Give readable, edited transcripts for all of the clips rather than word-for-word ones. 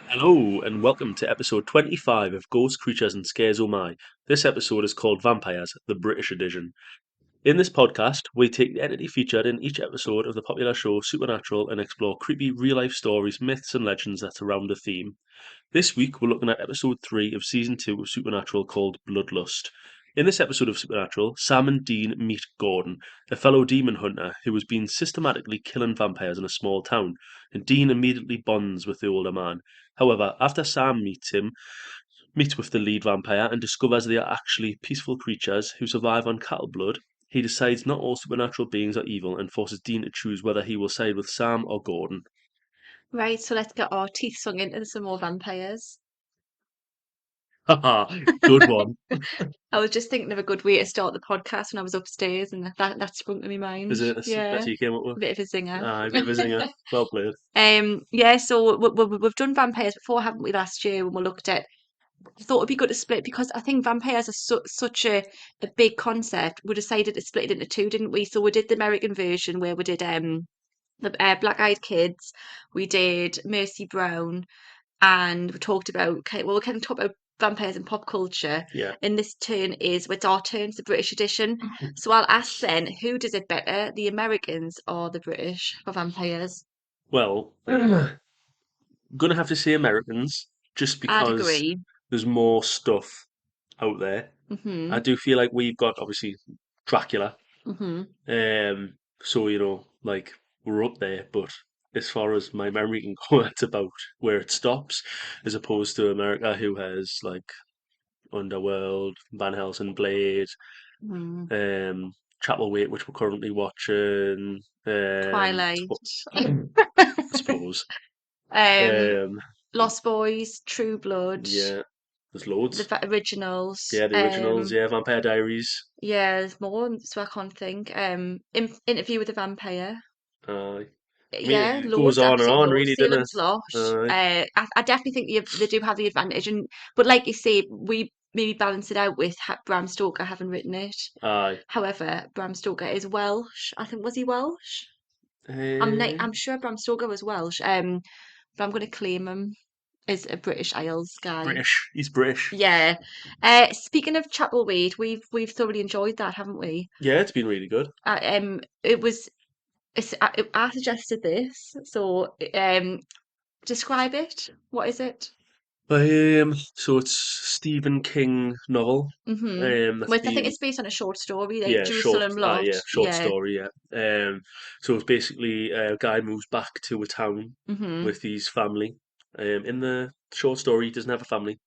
Hello and welcome to episode 25 of Ghost Creatures and Scares Oh My. This episode is called Vampires, the British edition. In this podcast, we take the entity featured in each episode of the popular show Supernatural and explore creepy real-life stories, myths and legends that surround the theme. This week, we're looking at episode 3 of season 2 of Supernatural called Bloodlust. In this episode of Supernatural, Sam and Dean meet Gordon, a fellow demon hunter who has been systematically killing vampires in a small town, and Dean immediately bonds with the older man. However, after Sam meets with the lead vampire and discovers they are actually peaceful creatures who survive on cattle blood, he decides not all supernatural beings are evil and forces Dean to choose whether he will side with Sam or Gordon. Right, so let's get our teeth sunk into some more vampires. Haha, good one. I was just thinking of a good way to start the podcast when I was upstairs, and that sprung to my mind. Is it Yeah, that you came up with? a bit of a zinger. Aye, bit of a zinger. Well played. Yeah. So we've done vampires before, haven't we? Last year when we looked at, I thought it'd be good to split because I think vampires are such a big concept. We decided to split it into two, didn't we? So we did the American version where we did the Black Eyed Kids, we did Mercy Brown, and we talked about okay, well, we kind of talked about vampires and pop culture. Yeah. And this turn is it's our turn, it's the British edition. So I'll ask then, who does it better, the Americans or the British for vampires? Well, gonna have to say Americans just I'd because agree. there's more stuff out there. I Mhm. do feel like we've got obviously Dracula. Mhm. So like we're up there, but as far as my memory can go, that's about where it stops, as opposed to America, who has like Underworld, Van Helsing, Blade, Mhm. um, Chapel Wait, which we're currently watching. Twilight. I suppose. um, Um, Lost Boys, True Blood, yeah, there's the loads. originals. Yeah, the originals. Yeah, Vampire Diaries. Yeah, there's more, so I can't think. Interview with a Vampire. Uh, I mean, Yeah, it goes loads, on and absolutely on, loads. really, doesn't Salem's it? Lot. Uh, I definitely think they do have the advantage, and but like you say, we maybe balance it out with Bram Stoker having written it. aye. However, Bram Stoker is Welsh. I think was he Welsh? Uh, I'm sure Bram Stoker was Welsh. But I'm going to claim him as a British Isles guy. British. He's British. Yeah. Speaking of Chapelweed, we've thoroughly enjoyed that, haven't we? Yeah, it's been really good. It was. I suggested this, so describe it. What is it? So it's Stephen King novel. Mm-hmm. That's Which I think been it's based on a short story, like yeah, short. Jerusalem Lot. Yeah, short Yeah. story. Yeah. So it's basically a guy moves back to a town Mm-hmm. with his family. In the short story, he doesn't have a family.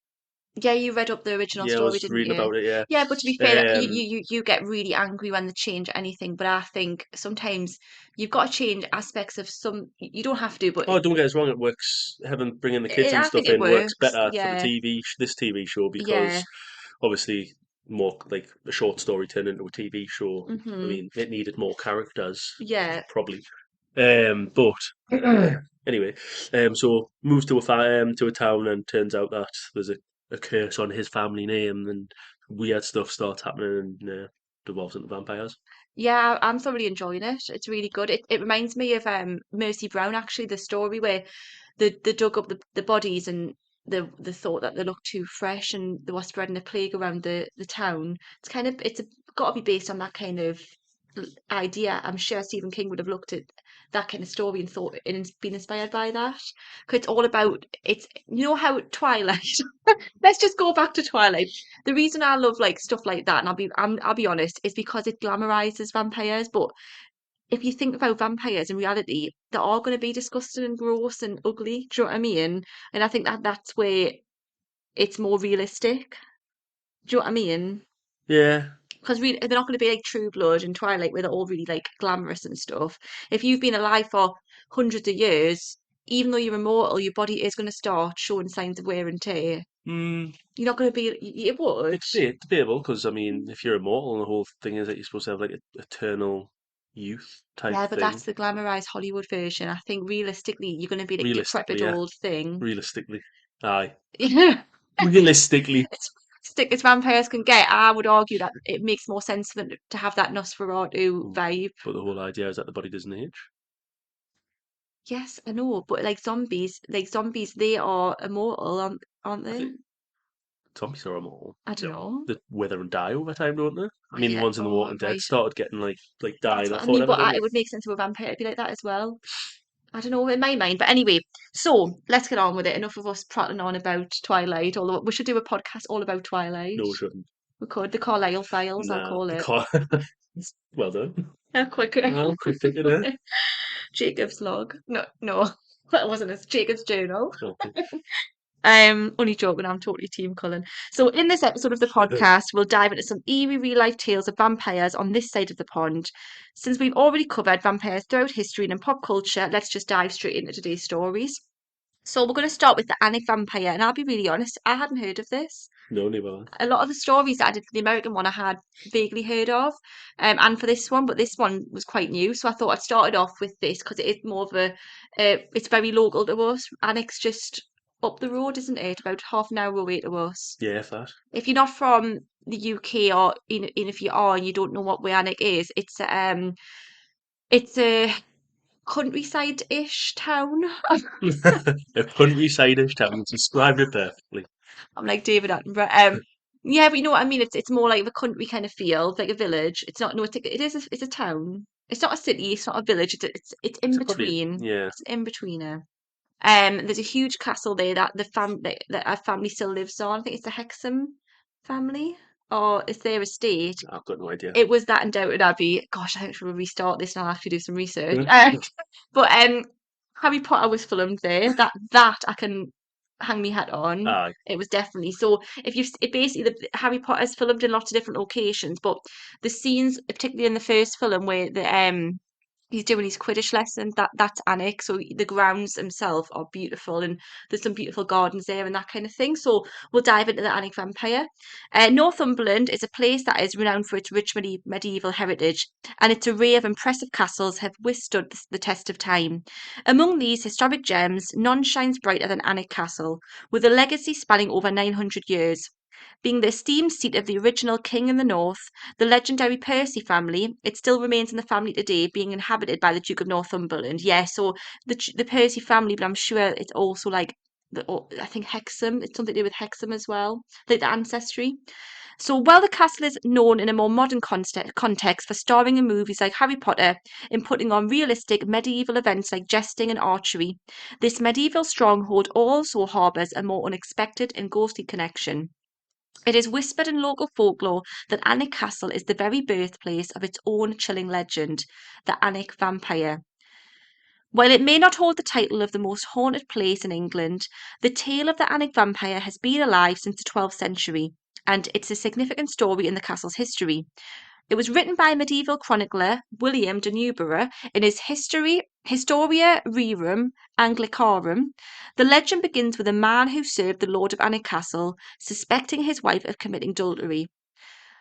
Yeah, you read up the original Yeah, I story, was didn't reading you? about it. Yeah. Yeah, but to be fair, that you get really angry when they change anything. But I think sometimes you've got to change aspects of some. You don't have to, but Oh, don't get us wrong. It works. Having bringing the kids and I think stuff it in works works. better for the Yeah, this TV show yeah. because obviously more like a short story turned into a TV show. I Mm-hmm. mean, it needed more characters, Yeah. probably. But anyway, so moves to a town and turns out that there's a curse on his family name and weird stuff starts happening and devolves into vampires. Yeah, I'm thoroughly enjoying it. It's really good. It reminds me of Mercy Brown, actually, the story where they dug up the bodies and the thought that they looked too fresh and they were spreading a plague around the town. It's got to be based on that kind of idea. I'm sure Stephen King would have looked at that kind of story and thought and been inspired by that. Because it's all about it's you know how Twilight. Let's just go back to Twilight. The reason I love like stuff like that, and I'll be honest, is because it glamorizes vampires. But if you think about vampires in reality, they're all going to be disgusting and gross and ugly. Do you know what I mean? And I think that's where it's more realistic. Do you know what I mean? Yeah, Because they're not going to be like True Blood and Twilight, where they're all really like glamorous and stuff. If you've been alive for hundreds of years, even though you're immortal, your body is going to start showing signs of wear and tear. mm, You're not going to be. It would. it's debatable because I mean, if you're immortal, the whole thing is that you're supposed to have like eternal youth type Yeah, but that's thing. the glamorized Hollywood version. I think realistically, you're going to be like decrepit Realistically, yeah, old thing. realistically, aye, Yeah. realistically. As stick as vampires can get, I would argue that it makes more sense for them to have that Nosferatu Mm. vibe. But the whole idea is that the body doesn't age. Yes, I know, but like zombies, they are immortal, aren't I they? think zombies are immortal. I don't know. They wither and die over time, don't they? I Oh mean, the yeah. ones in The Oh Walking Dead right. started getting like That's dying what I off or mean. whatever, But didn't it they? would make sense for a vampire to be like that as well. I don't know in my mind. But anyway, so let's get on with it. Enough of us prattling on about Twilight. Although we should do a podcast all about Twilight. No, we shouldn't. We could. The Carlisle Files, I'll Nah, call it. because well done. Yeah, quick. Well, quick thinking, eh? Jacob's log. No, no, that wasn't it. Jacob's journal. Okay. Only joking, I'm totally Team Cullen. So, in this episode of the podcast, we'll dive into some eerie real life tales of vampires on this side of the pond. Since we've already covered vampires throughout history and in pop culture, let's just dive straight into today's stories. So, we're going to start with the Alnwick vampire, and I'll be really honest, I hadn't heard of this. No, never. A lot of the stories that I did for the American one, I had vaguely heard of, and for this one, but this one was quite new. So I thought I'd started off with this because it is more of a, it's very local to us. Annick's just up the road, isn't it? About half an hour away to us. Yeah, fat. If you're not from the UK or in if you are and you don't know what where Annick is, it's a countryside-ish town. A countryside-ish town. You described it perfectly. I'm like David Attenborough. Yeah, but you know what I mean. It's more like the country kind of feel, like a village. It's not no, it's a town. It's not a city. It's not a village. It's in It's probably between. yeah. It's in betweener. There's a huge castle there that that our family still lives on. I think it's the Hexham family, or it's their estate. I've got no idea. It was that in Downton Abbey. Gosh, I think we'll restart this and I'll have to do some research. Yeah. But Harry Potter was filmed there. That I can hang me hat on. Aye. It was definitely so. If you've it basically the Harry Potter's filmed in lots of different locations, but the scenes, particularly in the first film, where the he's doing his Quidditch lesson. That's Annick. So the grounds themselves are beautiful, and there's some beautiful gardens there and that kind of thing. So we'll dive into the Annick Vampire. Northumberland is a place that is renowned for its rich medieval heritage, and its array of impressive castles have withstood the test of time. Among these historic gems, none shines brighter than Annick Castle, with a legacy spanning over 900 years. Being the esteemed seat of the original king in the north, the legendary Percy family, it still remains in the family today, being inhabited by the Duke of Northumberland. Yeah, so the Percy family, but I'm sure it's also like I think Hexham. It's something to do with Hexham as well, like the ancestry. So while the castle is known in a more modern context for starring in movies like Harry Potter, in putting on realistic medieval events like jesting and archery, this medieval stronghold also harbours a more unexpected and ghostly connection. It is whispered in local folklore that Alnwick Castle is the very birthplace of its own chilling legend, the Alnwick Vampire. While it may not hold the title of the most haunted place in England, the tale of the Alnwick Vampire has been alive since the 12th century, and it's a significant story in the castle's history. It was written by medieval chronicler William de Newburgh in his Historia Rerum Anglicarum. The legend begins with a man who served the Lord of Alnwick Castle, suspecting his wife of committing adultery.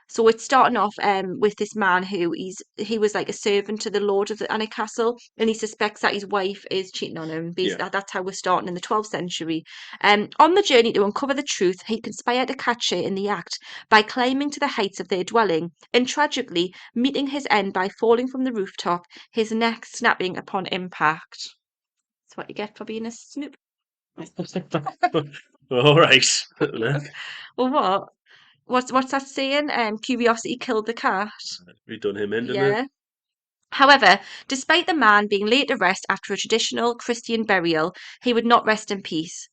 So it's starting off with this man who he was like a servant to the Lord of the Alnwick Castle, and he suspects that his wife is cheating on him. Yeah. Basically, that's how we're starting in the 12th century. On the journey to uncover the truth, he conspired to catch her in the act by climbing to the heights of their dwelling, and tragically meeting his end by falling from the rooftop, his neck snapping upon impact. That's what you get for being a snoop. All right. Look, Well, what? What's that saying? Curiosity killed the cat. we done him in, didn't Yeah. However, despite the man being laid to rest after a traditional Christian burial, he would not rest in peace.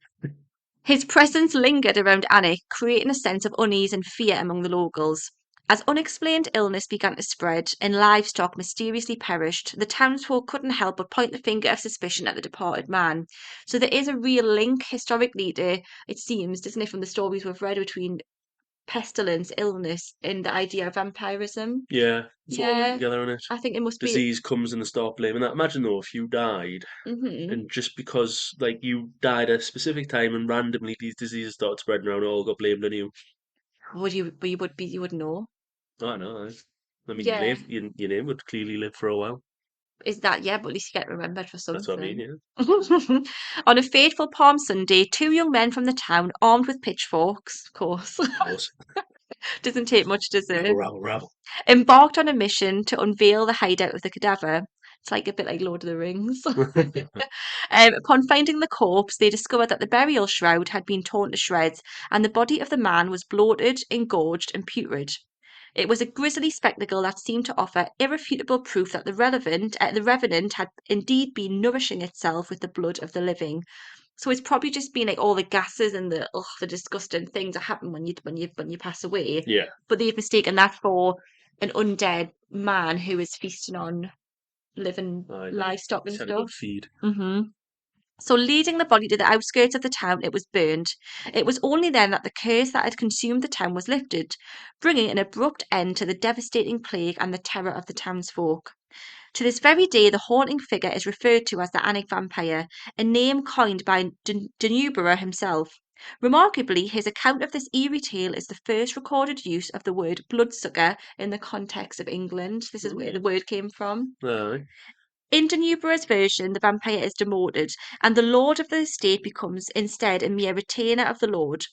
His presence lingered around Annick, creating a sense of unease and fear among the locals. As unexplained illness began to spread and livestock mysteriously perished, the townsfolk couldn't help but point the finger of suspicion at the departed man. So there is a real link historically to, it seems, doesn't it, from the stories we've read between pestilence, illness, and the idea of vampirism. Yeah, it's all linked Yeah, together, isn't it? I think it must be. Disease comes and they start blaming that. Imagine though if you died, Hmm. and just because like you died at a specific time and randomly these diseases started spreading around, all got blamed on you. Would you? But you would know. I know. I mean, you Yeah. live. Your name would clearly live for a while. Is that yeah? But at least you get remembered for That's what I mean. something. Yeah, On a fateful Palm Sunday, two young men from the town, armed with pitchforks, of course, of course. doesn't take much, does Rabble, it? rabble, rabble. Embarked on a mission to unveil the hideout of the cadaver. It's like a bit like Lord of the Rings. Upon finding the corpse, they discovered that the burial shroud had been torn to shreds, and the body of the man was bloated, engorged, and putrid. It was a grisly spectacle that seemed to offer irrefutable proof that the revenant had indeed been nourishing itself with the blood of the living. So it's probably just been like all the gases and the disgusting things that happen when you pass away. Yeah. But they've mistaken that for an undead man who is feasting on living Aye, livestock and he's had a good stuff. feed. So, leading the body to the outskirts of the town, it was burned. It was only then that the curse that had consumed the town was lifted, bringing an abrupt end to the devastating plague and the terror of the townsfolk. To this very day, the haunting figure is referred to as the Alnwick vampire, a name coined by Denubera himself. Remarkably, his account of this eerie tale is the first recorded use of the word bloodsucker in the context of England. This is where the word came from. Aye. In Denubera's version, the vampire is demoted, and the lord of the estate becomes instead a mere retainer of the lord.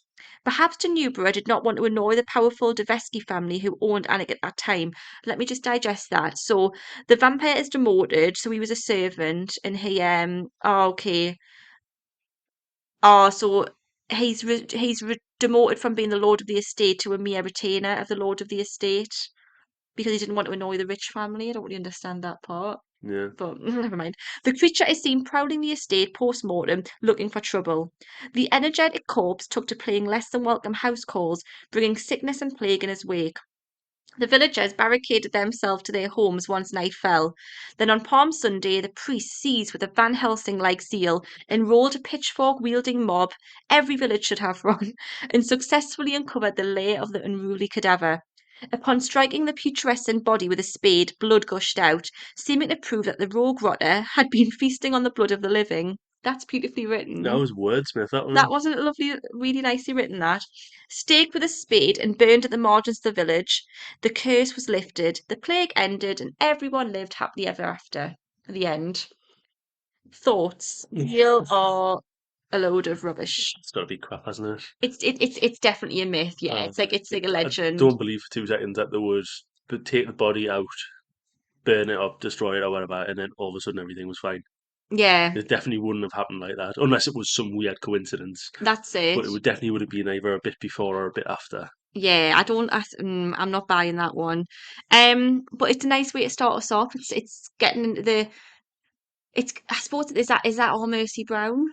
Perhaps Denubera did not want to annoy the powerful Devesky family who owned Alnwick at that time. Let me just digest that. So the vampire is demoted, so he was a servant, and okay. So demoted from being the lord of the estate to a mere retainer of the lord of the estate because he didn't want to annoy the rich family. I don't really understand that part. Yeah. But never mind. The creature is seen prowling the estate post mortem, looking for trouble. The energetic corpse took to playing less than welcome house calls, bringing sickness and plague in his wake. The villagers barricaded themselves to their homes once night fell. Then on Palm Sunday, the priests, seized with a Van Helsing like zeal, enrolled a pitchfork wielding mob, every village should have one, and successfully uncovered the lair of the unruly cadaver. Upon striking the putrescent body with a spade, blood gushed out, seeming to prove that the rogue rotter had been feasting on the blood of the living. That's beautifully That written. was wordsmith, that That one. wasn't it lovely, really nicely written, that. Staked with a spade and burned at the margins of the village, the curse was lifted, the plague ended, and everyone lived happily ever after. The end. Thoughts? You are a load of rubbish. It's got to be crap, hasn't it? It's definitely a myth, yeah. Uh, It's like a I legend. don't believe for 2 seconds that there was, but take the body out, burn it up, destroy it or whatever, and then all of a sudden everything was fine. Yeah, It definitely wouldn't have happened like that, unless it was some weird coincidence. that's But it. it would have been either a bit before or a bit after. Yeah, I'm not buying that one. But it's a nice way to start us off. It's getting into I suppose is that all Mercy Brown? Yeah,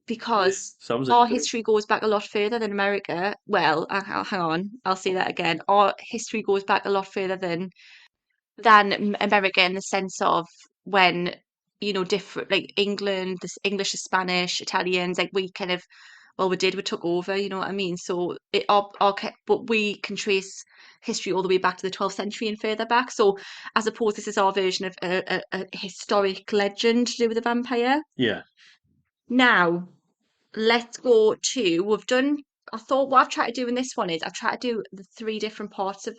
Because sounds like our it to me. history goes back a lot further than America. Well, hang on, I'll say that again. Our history goes back a lot further than America in the sense of when different like England, the English, the Spanish, Italians, like we kind of we took over. You know what I mean? So but we can trace history all the way back to the 12th century and further back. So I suppose this is our version of a historic legend to do with a vampire. Yeah, Now let's go to we've done I thought what I've tried to do in this one is I've tried to do the three different parts of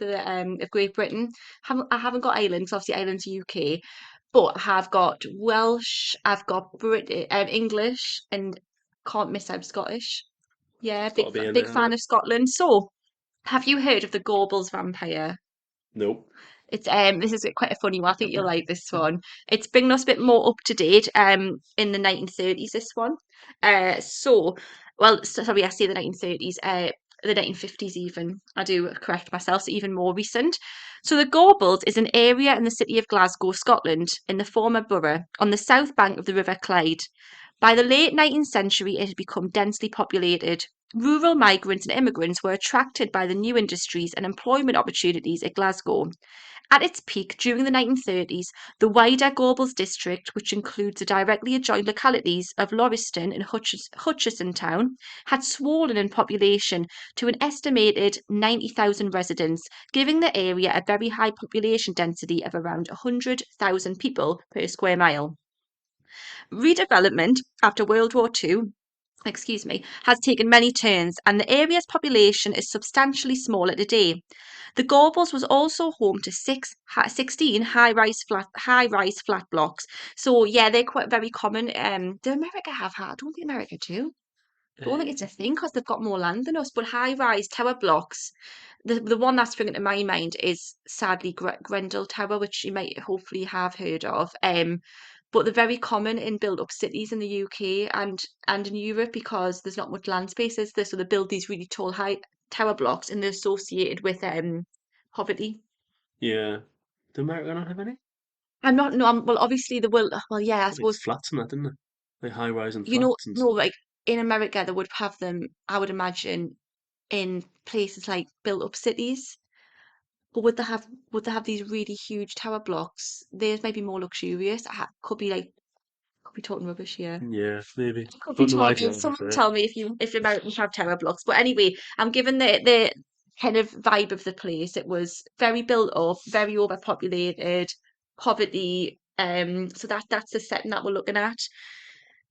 Great Britain. I haven't got Ireland because obviously Ireland's UK, but I have got Welsh, I've got English, and can't miss out Scottish. Yeah, it's got to be in big there, isn't fan it? of Scotland. So, have you heard of the Gorbals vampire? Nope. It's this is quite a funny one. I think you'll like this one. It's bringing us a bit more up to date in the 1930s, this one. Sorry, I say the 1930s, the 1950s even. I do correct myself, so even more recent. So the Gorbals is an area in the city of Glasgow, Scotland, in the former borough, on the south bank of the River Clyde. By the late 19th century, it had become densely populated. Rural migrants and immigrants were attracted by the new industries and employment opportunities at Glasgow. At its peak during the 1930s, the wider Gorbals district, which includes the directly adjoined localities of Lauriston and Hutchison Town, had swollen in population to an estimated 90,000 residents, giving the area a very high population density of around 100,000 people per square mile. Redevelopment after World War II has taken many turns, and the area's population is substantially smaller today. The Gorbals was also home to 16 high-rise flat blocks. So yeah, they're quite very common. Do America have that? I don't think America do. Don't think it's a Uh, thing because they've got more land than us. But high-rise tower blocks, the one that's springing to my mind is sadly Grendel Tower, which you might hopefully have heard of. But they're very common in built-up cities in the UK and in Europe because there's not much land space, is there? So they build these really tall high tower blocks and they're associated with poverty. yeah. Do America not have any? I'm not no, well obviously the will well yeah, I Got like suppose flats and that, didn't they? Like high rise and you know flats and no stuff. like in America they would have them, I would imagine, in places like built-up cities. But would they have these really huge tower blocks? Theirs might be more luxurious. Could be talking rubbish here. Yeah, maybe. Could be But no talking. idea, to be Someone fair. tell me if Americans have tower blocks. But anyway, I'm given the kind of vibe of the place. It was very built up, very overpopulated, poverty. So that's the setting that we're looking at.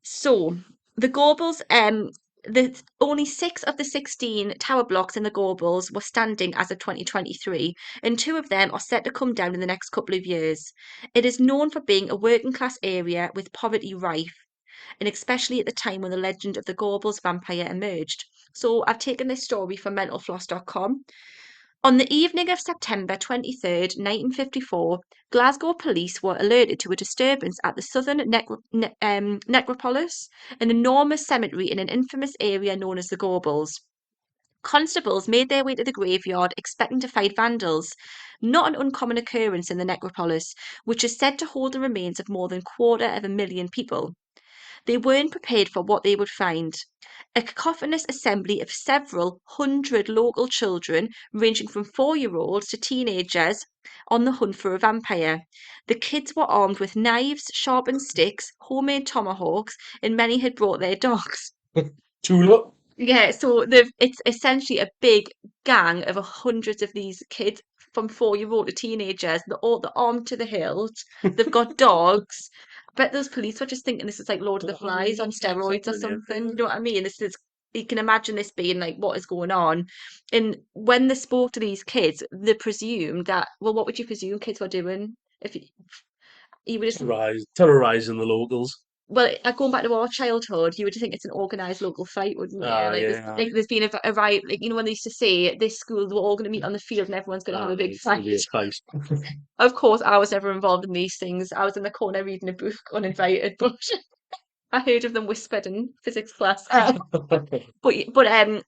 So the Gorbals, the only 6 of the 16 tower blocks in the Gorbals were standing as of 2023, and 2 of them are set to come down in the next couple of years. It is known for being a working class area with poverty rife, and especially at the time when the legend of the Gorbals vampire emerged. So I've taken this story from mentalfloss.com. On the evening of September 23rd, 1954, Glasgow police were alerted to a disturbance at the southern necropolis, an enormous cemetery in an infamous area known as the Gorbals. Constables made their way to the graveyard expecting to find vandals, not an uncommon occurrence in the necropolis, which is said to hold the remains of more than 250,000 people. They weren't prepared for what they would find. A cacophonous assembly of several hundred local children, ranging from 4-year-olds to teenagers, on the hunt for a vampire. The kids were armed with knives, sharpened sticks, homemade tomahawks, and many had brought their dogs. Tulip. Yeah, so it's essentially a big gang of hundreds of these kids from 4-year-old to teenagers. They're armed to the hilt. They've got dogs. I bet those police were just thinking this is like Lord of the Flies on steroids or Happening something. You everywhere. know what I mean? This is you can imagine this being like what is going on. And when they spoke to these kids, they presumed that well, what would you presume kids were doing if you were just Terrorizing the locals. well, going back to our childhood, you would think it's an organised local fight, wouldn't you? Ah, yeah. Like there's been a riot, like you know when they used to say at this school we're all going to meet on the field and everyone's going to have Ah, a big it's gonna fight. be a fight. Of course, I was never involved in these things. I was in the corner reading a book, uninvited, but I heard of them whispered in physics class.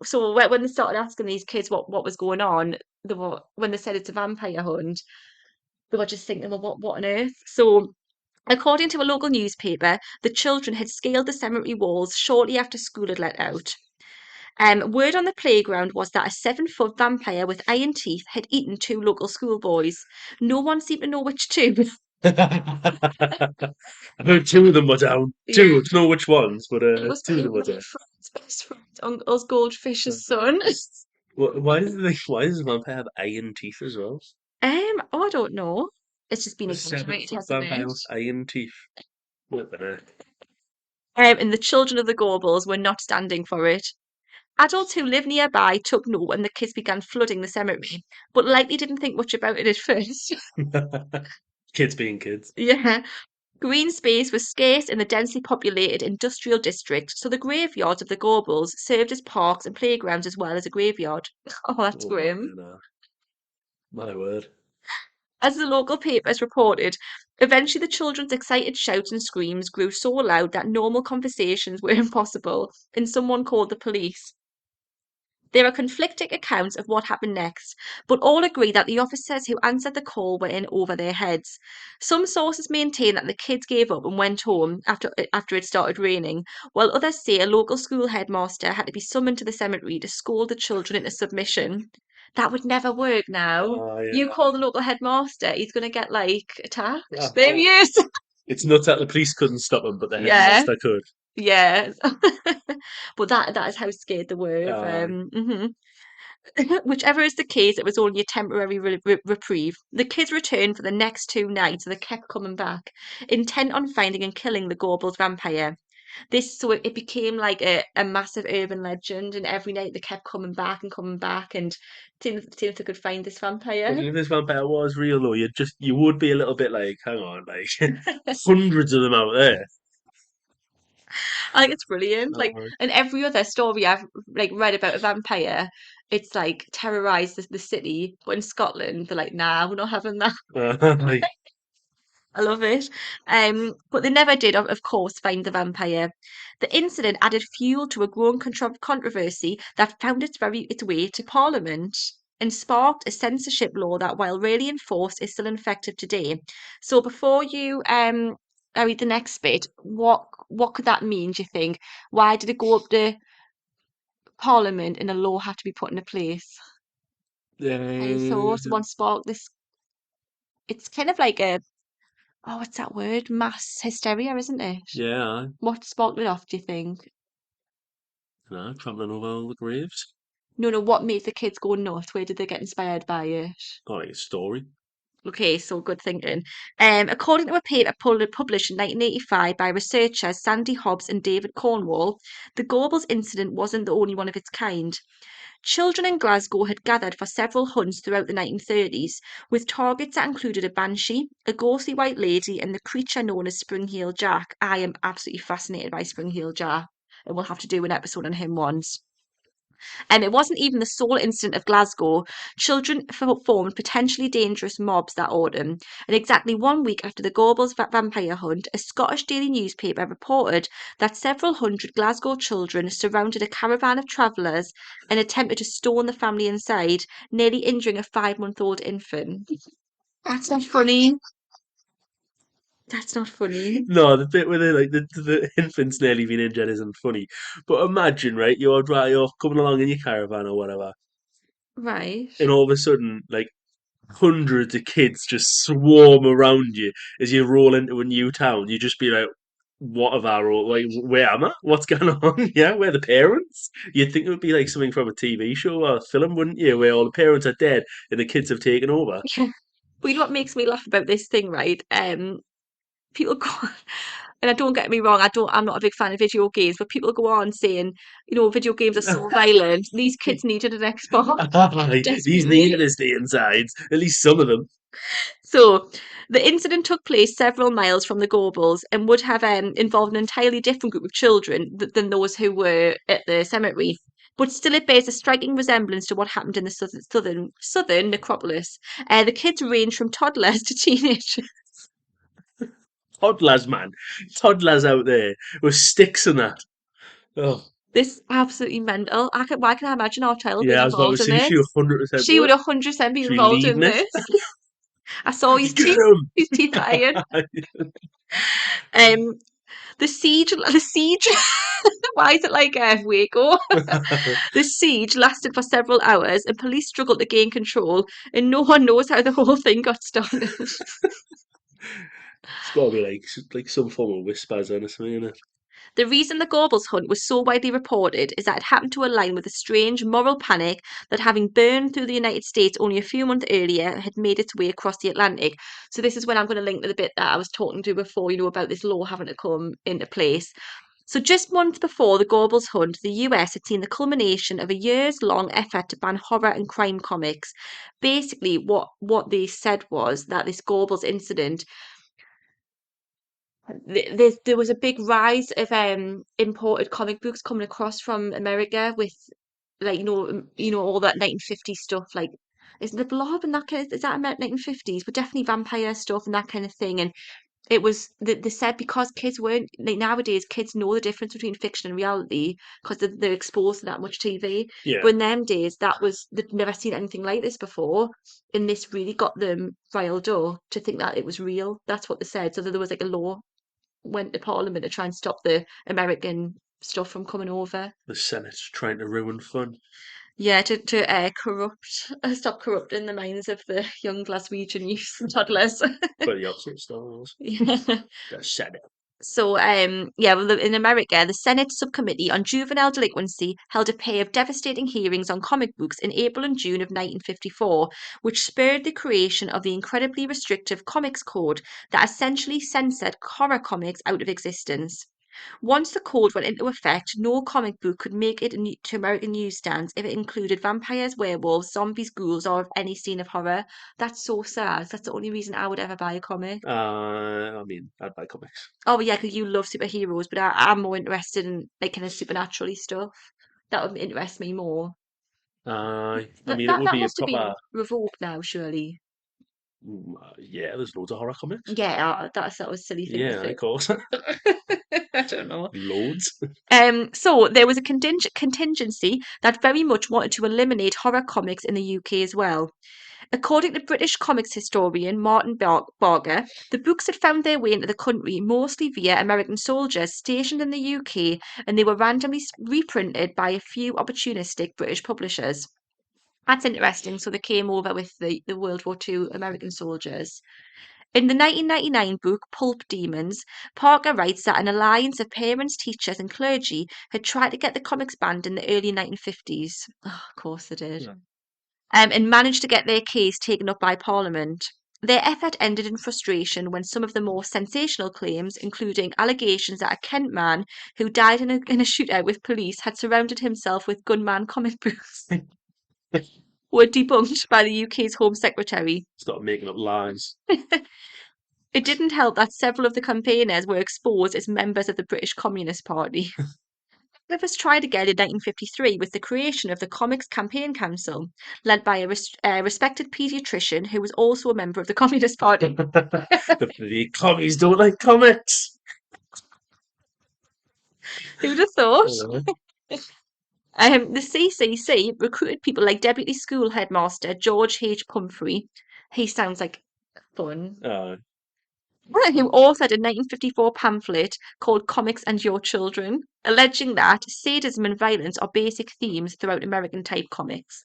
So when they started asking these kids what was going on, they were when they said it's a vampire hunt, they were just thinking, well, what on earth? So according to a local newspaper, the children had scaled the cemetery walls shortly after school had let out. Word on the playground was that a 7-foot vampire with iron teeth had eaten 2 local schoolboys. No one seemed to know which two. I heard two of them were down. Yeah, Two. I don't know which ones, but it was two of them were my down. friend's best friend, Uncle's goldfish's son. Why does the vampire have iron teeth as well? Oh, I don't know. It's just been A exaggerated, 7 foot hasn't vampire it? with iron teeth. Flippin' heck. And the children of the Gorbals were not standing for it. Adults who lived nearby took note when the kids began flooding the cemetery, but likely didn't think much about it at first. Kids being kids. Yeah. Green space was scarce in the densely populated industrial district, so the graveyards of the Gorbals served as parks and playgrounds as well as a graveyard. Oh, that's Oh my, grim. my word. As the local papers reported, eventually the children's excited shouts and screams grew so loud that normal conversations were impossible, and someone called the police. There are conflicting accounts of what happened next, but all agree that the officers who answered the call were in over their heads. Some sources maintain that the kids gave up and went home after it started raining, while others say a local school headmaster had to be summoned to the cemetery to scold the children into submission. That would never work now. Oh You yeah. call the local headmaster, he's going to get like attacked. Ah, There he is. it's nuts that the police couldn't stop him, but the Yeah, headmaster could. yeah. But that is how scared they were of Uh, Whichever is the case, it was only a temporary reprieve. The kids returned for the next 2 nights, and they kept coming back, intent on finding and killing the Gorbals vampire. It became like a massive urban legend, and every night they kept coming back, and seeing if they could find this vampire. Imagine if this vampire was real though, you would be a little bit like, hang on, like hundreds of them out there. I think it's brilliant. Like, Alright. and every other story I've like read about a vampire, it's like terrorized the city. But in Scotland, they're like, nah, we're not having that. Like, I love it. But they never did, of course, find the vampire. The incident added fuel to a growing controversy that found its way to Parliament and sparked a censorship law that, while rarely enforced, is still effective today. So before you I read the next bit, what could that mean, do you think? Why did it go up to Parliament and a law had to be put into place? Any thoughts? uh, What sparked this? It's kind of like a, oh, what's that word? Mass hysteria, isn't it? yeah, What sparked it off, do you think? trampling over all the graves. No, no, what made the kids go nuts? Where did they get inspired by it? Oh, like a story. Okay, so good thinking. According to a paper published in 1985 by researchers Sandy Hobbs and David Cornwall, the Gorbals incident wasn't the only one of its kind. Children in Glasgow had gathered for several hunts throughout the 1930s, with targets that included a banshee, a ghostly white lady, and the creature known as Spring-Heeled Jack. I am absolutely fascinated by Spring-Heeled Jack, and we'll have to do an episode on him once. And it wasn't even the sole incident of Glasgow. Children formed potentially dangerous mobs that autumn. And exactly 1 week after the Gorbals vampire hunt, a Scottish daily newspaper reported that several hundred Glasgow children surrounded a caravan of travellers and attempted to stone the family inside, nearly injuring a 5-month-old infant. That's not funny. That's not funny. No, the bit where they like the infant's nearly been injured isn't funny. But imagine, right? You're coming along in your caravan or whatever, Right. and all of a sudden, like hundreds of kids just swarm around you as you roll into a new town. You just be like, "What have I rolled? Like, where am I? What's going on? Yeah, where are the parents?" You'd think it would be like something from a TV show or a film, wouldn't you? Where all the parents are dead and the kids have taken over. But you know what makes me laugh about this thing, right? People go and I don't get me wrong, I'm not a big fan of video games, but people go on saying, video games are so violent. These kids needed an Xbox These desperately. needed to stay inside. At least some of them. So the incident took place several miles from the Gorbals and would have involved an entirely different group of children than those who were at the cemetery. But still, it bears a striking resemblance to what happened in the southern necropolis. The kids range from toddlers to teenagers. Toddlers, man. Toddlers out there with sticks and that. Oh, This absolutely mental. Why can I imagine our child being yeah, I was about to involved in say she this? 100% She would would. 100% be She'd be involved leading in it. this. I saw Get him! his teeth iron. Um, the siege. Why is it like Waco? The siege lasted for several hours, and police struggled to gain control, and no one knows how the whole thing got started. It's got to be like some form of whispers or something, innit? The reason the Gorbals hunt was so widely reported is that it happened to align with a strange moral panic that, having burned through the United States only a few months earlier, had made its way across the Atlantic. So this is when I'm going to link to the bit that I was talking to before, about this law having to come into place. So just months before the Gorbals hunt, the US had seen the culmination of a years-long effort to ban horror and crime comics. Basically, what they said was that this Gorbals incident, there was a big rise of imported comic books coming across from America with, like, all that 1950s stuff, like, is the Blob and that kind of, is that about 1950s, but definitely vampire stuff and that kind of thing. And it was, they said, because kids weren't, like, nowadays kids know the difference between fiction and reality because they're exposed to that much TV. Yeah, But in them days, they'd never seen anything like this before, and this really got them riled up to think that it was real. That's what they said. So that there was like a law went to Parliament to try and stop the American stuff from coming over. the Senate's trying to ruin fun. Yeah, to stop corrupting the minds of the young Glaswegian youth and toddlers. Quite the opposite of Star Wars. Yeah. The Senate. So, yeah, well, in America, the Senate Subcommittee on Juvenile Delinquency held a pair of devastating hearings on comic books in April and June of 1954, which spurred the creation of the incredibly restrictive Comics Code that essentially censored horror comics out of existence. Once the code went into effect, no comic book could make it to American newsstands if it included vampires, werewolves, zombies, ghouls, or any scene of horror. That's so sad. That's the only reason I would ever buy a comic. I mean, I'd buy comics. Oh yeah, because you love superheroes, but I'm more interested in like kind of supernaturally stuff. That would interest me more. I That mean, it that, would that be a must have proper. been revoked now, surely. Yeah, there's loads of horror comics. Yeah, that was a silly thing to Yeah, say. of course. I don't know. Loads. So there was a contingency that very much wanted to eliminate horror comics in the UK as well. According to British comics historian Martin Barger, the books had found their way into the country mostly via American soldiers stationed in the UK, and they were randomly reprinted by a few opportunistic British publishers. That's interesting. So they came over with the World War II American soldiers. In the 1999 book Pulp Demons, Parker writes that an alliance of parents, teachers, and clergy had tried to get the comics banned in the early 1950s. Oh, of course they did. Yeah. And managed to get their case taken up by Parliament. Their effort ended in frustration when some of the more sensational claims, including allegations that a Kent man who died in a shootout with police had surrounded himself with gunman comic books, were debunked by the UK's Home Secretary. Stop making up lies. It didn't help that several of the campaigners were exposed as members of the British Communist Party. It was tried again in 1953 with the creation of the Comics Campaign Council, led by a respected paediatrician who was also a member of the Communist Party. The commies don't like comics. Who'd have thought? Uh, The CCC recruited people like Deputy School Headmaster George H. Pumphrey. He sounds like fun. uh, Who authored a 1954 pamphlet called Comics and Your Children, alleging that sadism and violence are basic themes throughout American type comics.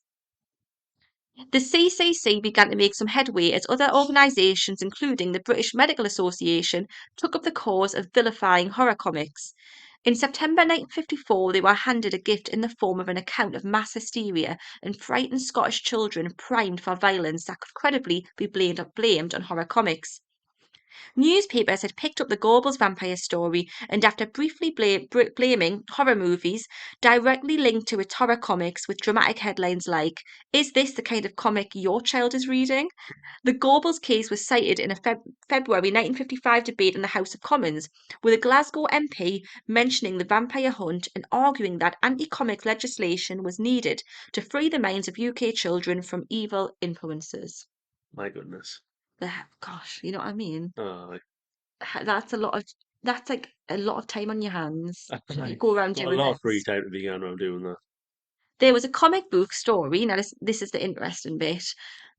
The CCC began to make some headway as other organisations, including the British Medical Association, took up the cause of vilifying horror comics. In September 1954, they were handed a gift in the form of an account of mass hysteria and frightened Scottish children primed for violence that could credibly be blamed on horror comics. Newspapers had picked up the Gorbals vampire story and, after briefly blaming horror movies, directly linked to its horror comics with dramatic headlines like, "Is this the kind of comic your child is reading?" The Gorbals case was cited in a February 1955 debate in the House of Commons, with a Glasgow MP mentioning the vampire hunt and arguing that anti-comics legislation was needed to free the minds of UK children from evil influences. my goodness. Gosh, you know what I mean? Uh, That's a lot of that's like a lot of time on your hands. You I've go around got a doing lot of free this. time to be going around doing that. There was a comic book story, now this is the interesting bit,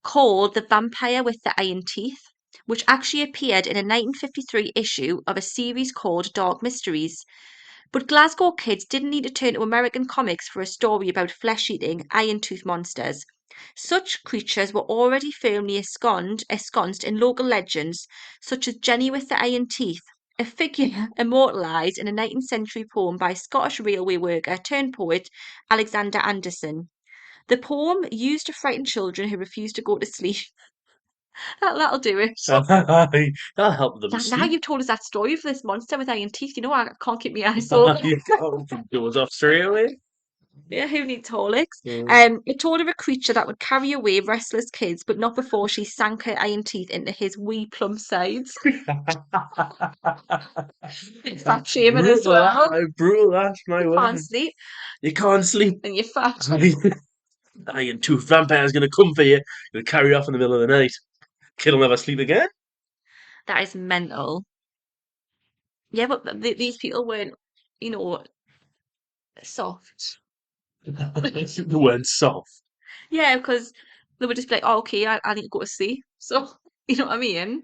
called The Vampire with the Iron Teeth, which actually appeared in a 1953 issue of a series called Dark Mysteries. But Glasgow kids didn't need to turn to American comics for a story about flesh-eating, iron-toothed monsters. Such creatures were already firmly ensconced in local legends, such as Jenny with the Iron Teeth, a figure immortalised in a 19th century poem by Scottish railway worker turned poet Alexander Anderson. The poem used to frighten children who refused to go to sleep. That'll do it. That'll help them Now sleep. you've told us that story of this monster with iron teeth. You know I can't keep my eyes open. You can't doors off straight away. Yeah, who needs Horlicks? Mm. It told of a creature that would carry away restless kids, but not before she sank her iron teeth into his wee plump sides. It's fat shaming as Brutal, well. brutal, that's my You can't word. sleep You can't sleep. and you're fat. Iron Tooth Vampire's gonna come for you. You'll carry off in the middle of the night. Kid will never sleep again. That is mental. Yeah, but these people weren't, you know, soft. The word soft. Yeah, because they would just be like, oh, okay, I need to go to sleep. So, you know what I mean?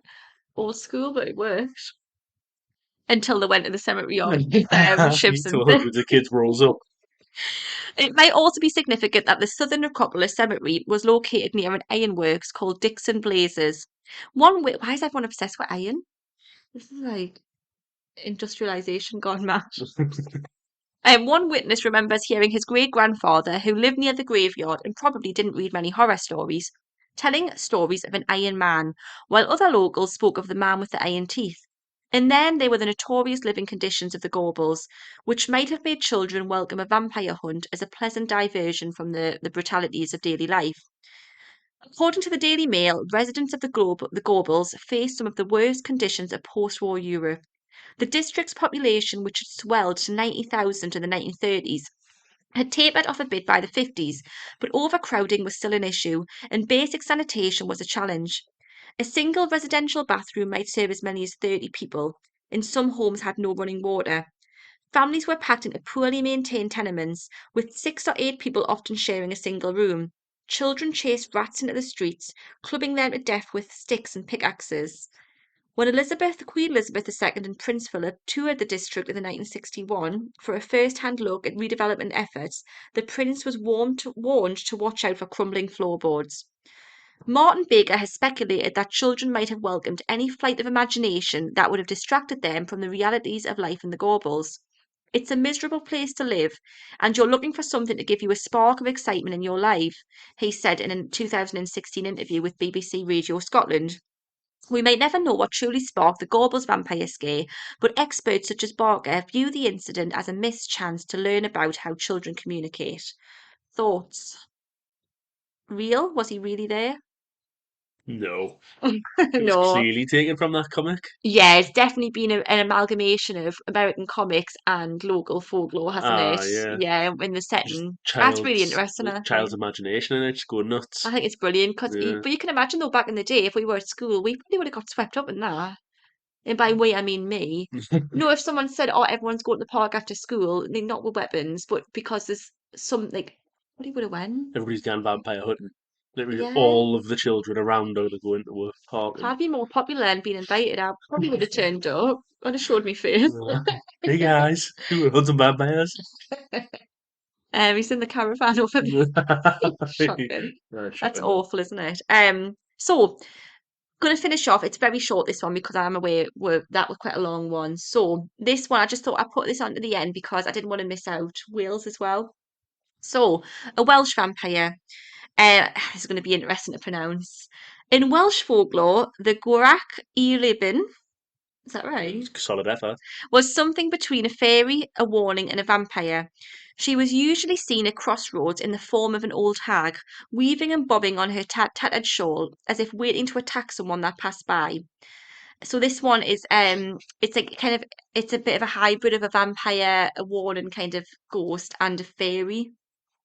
Old school, but it worked. Until they went to the cemetery of ships and Till things. hundreds of kids rolls up. It might also be significant that the Southern Necropolis Cemetery was located near an ironworks called Dixon Blazes. Why is everyone obsessed with iron? This is like industrialization gone mad. One witness remembers hearing his great-grandfather, who lived near the graveyard and probably didn't read many horror stories, telling stories of an iron man, while other locals spoke of the man with the iron teeth. And then there were the notorious living conditions of the Gorbals, which might have made children welcome a vampire hunt as a pleasant diversion from the brutalities of daily life. According to the Daily Mail, residents of the Gorbals faced some of the worst conditions of post-war Europe. The district's population, which had swelled to 90,000 in the 1930s, had tapered off a bit by the 50s, but overcrowding was still an issue, and basic sanitation was a challenge. A single residential bathroom might serve as many as 30 people, and some homes had no running water. Families were packed into poorly maintained tenements, with 6 or 8 people often sharing a single room. Children chased rats into the streets, clubbing them to death with sticks and pickaxes. When Queen Elizabeth II and Prince Philip toured the district in 1961 for a first-hand look at redevelopment efforts, the prince was warned to watch out for crumbling floorboards. Martin Baker has speculated that children might have welcomed any flight of imagination that would have distracted them from the realities of life in the Gorbals. It's a miserable place to live, and you're looking for something to give you a spark of excitement in your life, he said in a 2016 interview with BBC Radio Scotland. We may never know what truly sparked the Gorbals vampire scare, but experts such as Barker view the incident as a missed chance to learn about how children communicate. Thoughts? Real? Was he really there? No, it was No. clearly taken from that comic. Yeah, it's definitely been an amalgamation of American comics and local folklore, hasn't it? Ah, yeah, Yeah, in the just setting. That's really interesting, the I child's think. imagination in it, just going I nuts. think it's brilliant because, Yeah. but you can imagine though, back in the day, if we were at school, we probably would have got swept up in that. And by we, I mean me. No, if someone said, "Oh, everyone's going to the park after school," they not with weapons, but because there's some like, what he would have went? Everybody's gone vampire hunting. Literally Yeah, all of the children around are going to a park if and I'd been more popular and been invited, I probably would have turned up. I'd have showed me face. hey guys, who are hunting vampires? He's in the caravan over there. Shocking. That's Shocking. awful, isn't it? So going to finish off. It's very short this one because I'm aware that was quite a long one. So this one, I just thought I'd put this on to the end because I didn't want to miss out Wales as well. So a Welsh vampire. This is going to be interesting to pronounce. In Welsh folklore, the Gwrach Y Rhibyn, is that right? Solid effort. Was something between a fairy, a warning, and a vampire. She was usually seen at crossroads in the form of an old hag, weaving and bobbing on her tattered shawl, as if waiting to attack someone that passed by. So this one is it's like kind of it's a bit of a hybrid of a vampire, a warning kind of ghost, and a fairy.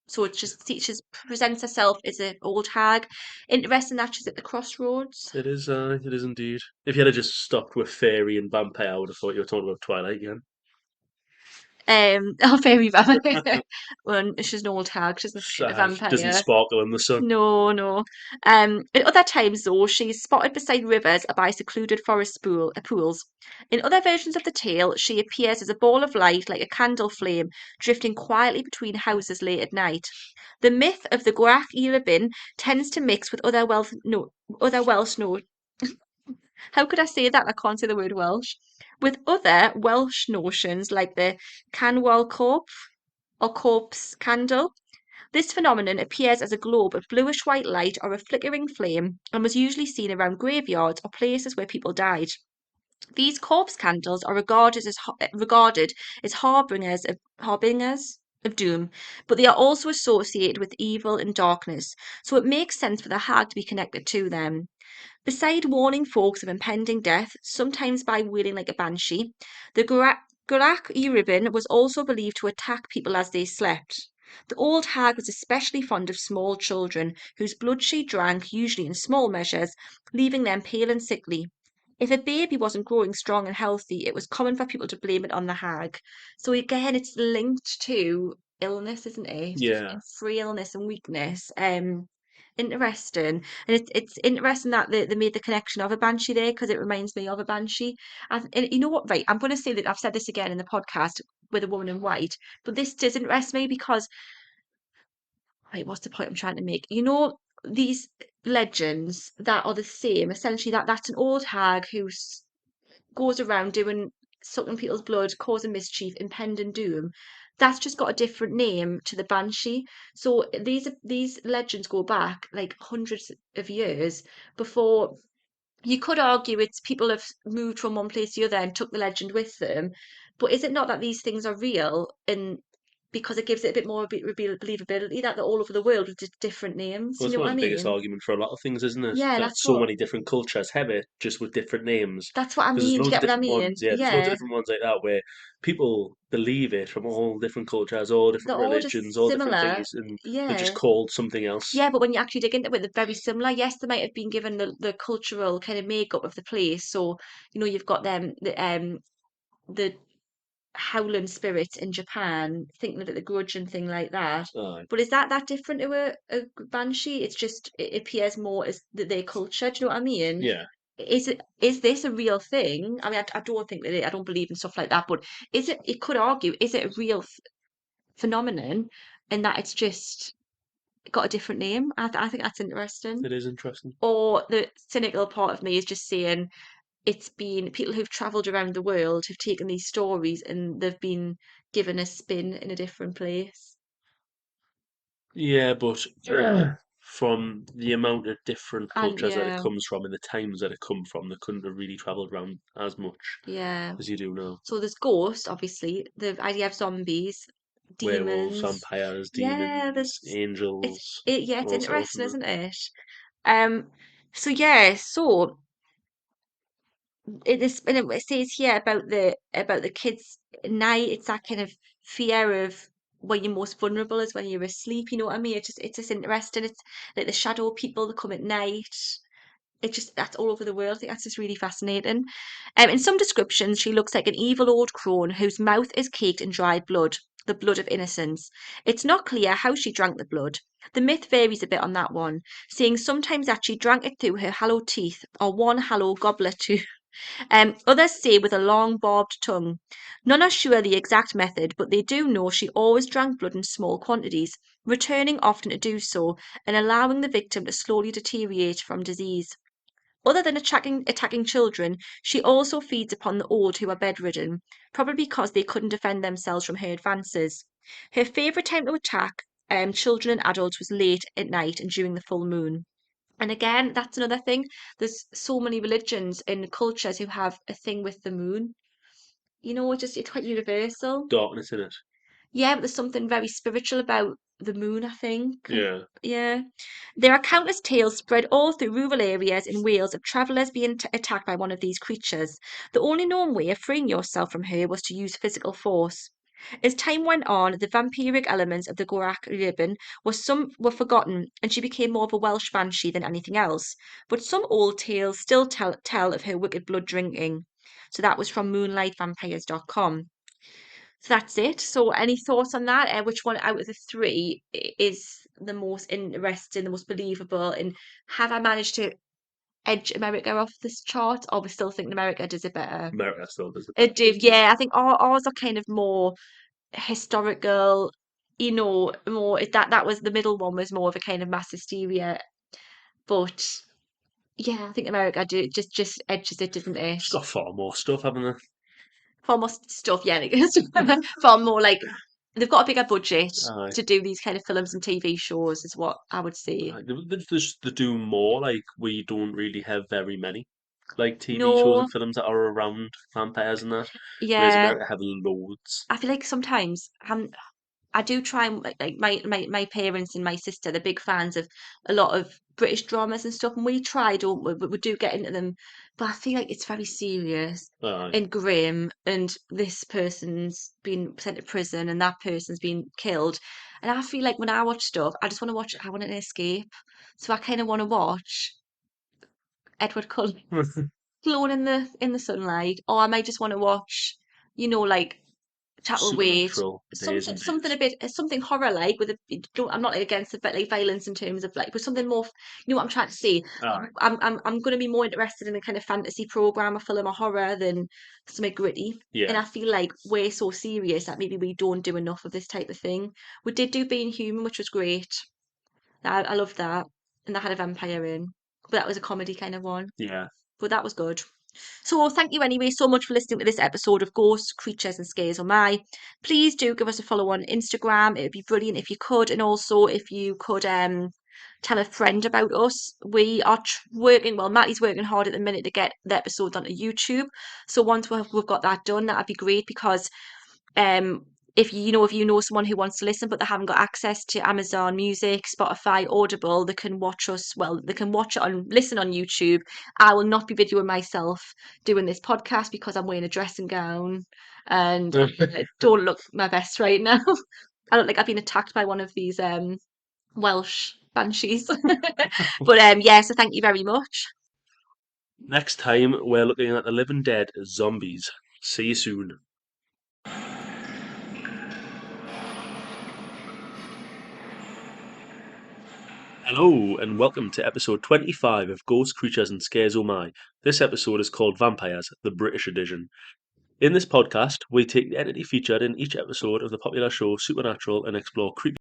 So she just presents herself as an old hag. Interesting that she's at the crossroads. It is indeed. If you had just stopped with fairy and vampire, I would have thought you were talking about Twilight again. Oh, fairy vampire. Well, she's an old hag. She's a She doesn't vampire. sparkle in the sun. No, no. At other times, though, she's spotted beside rivers or by secluded pools. In other versions of the tale, she appears as a ball of light, like a candle flame, drifting quietly between houses late at night. The myth of the Gwrach Y Rhibyn tends to mix with other Welsh no. How could I say that? I can't say the word Welsh. With other Welsh notions like the Canwal Corp or Corpse Candle. This phenomenon appears as a globe of bluish-white light or a flickering flame and was usually seen around graveyards or places where people died. These corpse candles are regarded as harbingers of doom, but they are also associated with evil and darkness, so it makes sense for the hag to be connected to them. Beside warning folks of impending death, sometimes by wailing like a banshee, the Gwrach Y Rhibyn was also believed to attack people as they slept. The old hag was especially fond of small children, whose blood she drank, usually in small measures, leaving them pale and sickly. If a baby wasn't growing strong and healthy, it was common for people to blame it on the hag. So again, it's linked to illness, isn't it? Yeah. And frailness and weakness. Interesting. And it's interesting that they made the connection of a banshee there because it reminds me of a banshee. And you know what? Right, I'm going to say that I've said this again in the podcast with a woman in white, but this does interest me because, right, what's the point I'm trying to make? You know, these legends that are the same, essentially, that's an old hag who goes around doing sucking people's blood, causing mischief, impending doom. That's just got a different name to the banshee. So these legends go back like hundreds of years before you could argue it's people have moved from one place to the other and took the legend with them. But is it not that these things are real and because it gives it a bit more believability that they're all over the world with different names? Well, You it's know one what of I the biggest mean? arguments for a lot of things, isn't it? Yeah, That so many different cultures have it, just with different names. that's what I Because there's mean. Do you loads of get what I different mean? ones. Yeah, there's loads of Yeah. different ones like that where people believe it from all different cultures, all They're different all religions, just all different similar. things, and they're just Yeah. called something else. Yeah, but when you actually dig into it, they're very similar. Yes, they might have been given the cultural kind of makeup of the place. So, you've got them the Howland spirits in Japan, thinking of it, the grudge and thing like that. Aye. But is that different to a banshee? It's just it appears more as their culture. Do you know what I mean? Yeah, Is this a real thing? I mean, I don't think that I don't believe in stuff like that, but is it? It could argue, is it a real phenomenon, and that it's just got a different name? I think that's interesting. it is interesting. Or the cynical part of me is just saying it's been people who've traveled around the world have taken these stories and they've been given a spin in a different place. Yeah, but from the amount of different And cultures that it yeah, comes from and the times that it come from, they couldn't have really travelled around as much yeah. as you do now. So there's ghosts, obviously, the idea of zombies, Werewolves, demons. vampires, Yeah, demons, it's angels, yeah, it's all sorts, interesting, isn't it? isn't it? Um, so yeah, so it says here about the kids at night. It's that kind of fear of when you're most vulnerable is when you're asleep. You know what I mean? It's just interesting. It's like the shadow people that come at night. It just that's all over the world. I think that's just really fascinating. In some descriptions, she looks like an evil old crone whose mouth is caked in dried blood, the blood of innocence. It's not clear how she drank the blood. The myth varies a bit on that one, saying sometimes that she drank it through her hollow teeth or one hollow goblet too. Others say with a long barbed tongue. None are sure the exact method, but they do know she always drank blood in small quantities, returning often to do so and allowing the victim to slowly deteriorate from disease. Other than attacking children, she also feeds upon the old who are bedridden, probably because they couldn't defend themselves from her advances. Her favourite time to attack children and adults was late at night and during the full moon. And again, that's another thing. There's so many religions and cultures who have a thing with the moon. It's quite universal. Darkness in it. Yeah, but there's something very spiritual about the moon, I think. Yeah. Yeah. There are countless tales spread all through rural areas in Wales of travellers being attacked by one of these creatures. The only known way of freeing yourself from her was to use physical force. As time went on, the vampiric elements of the Gwrach Y Rhibyn were forgotten, and she became more of a Welsh banshee than anything else. But some old tales still tell of her wicked blood drinking. So that was from moonlightvampires.com. So that's it. So any thoughts on that? Which one out of the three is the most interesting, the most believable? And have I managed to edge America off this chart, or we still think America does it better? America still does it It better. did, yeah. I think ours are kind of more historical, more that was the middle one was more of a kind of mass hysteria. But yeah, I think America just edges it, doesn't it? Just got far more stuff, haven't they? Far more stuff, yeah, far more like they've got a bigger budget Aye. to do these kind of films and TV shows, is what I would say. Aye. They do more, like, we don't really have very many, like, TV shows and No, films that are around vampires and that, whereas yeah, America have loads. I feel like sometimes I do try and like my parents and my sister, they're big fans of a lot of British dramas and stuff, and we try, don't we? But we do get into them. But I feel like it's very serious Aye. and grim, and this person's been sent to prison and that person's been killed. And I feel like when I watch stuff, I just want to watch, I want an escape. So I kind of want to watch Edward Cullen glowing in the sunlight, or I might just want to watch, like Chattel Wade, Supernatural days and something a days. bit something horror like with I'm not against it, but like violence in terms of like, but something more. You know what I'm trying to say? Aye. I'm going to be more interested in a kind of fantasy program, a film, or horror than something gritty. And Yeah. I feel like we're so serious that maybe we don't do enough of this type of thing. We did do Being Human, which was great. I loved that, and that had a vampire in, but that was a comedy kind of one. Yeah. But that was good. So thank you anyway so much for listening to this episode of Ghosts, Creatures and Scares Oh My. Please do give us a follow on Instagram. It would be brilliant if you could. And also if you could tell a friend about us. We are working, well, Matty's working hard at the minute to get the episodes onto YouTube. So once we've got that done, that'd be great because um if you know someone who wants to listen but they haven't got access to Amazon Music, Spotify, Audible, they can watch us, well, they can watch it on listen on YouTube. I will not be videoing myself doing this podcast because I'm wearing a dressing gown and I don't look my best right now. I look like I've been attacked by one of these Welsh banshees. But yeah, so thank you very much. Next time, we're looking at the living dead zombies. See you soon. Hello, and welcome to episode 25 of Ghosts, Creatures and Scares Oh My. This episode is called Vampires, the British edition. In this podcast, we take the entity featured in each episode of the popular show Supernatural and explore creepy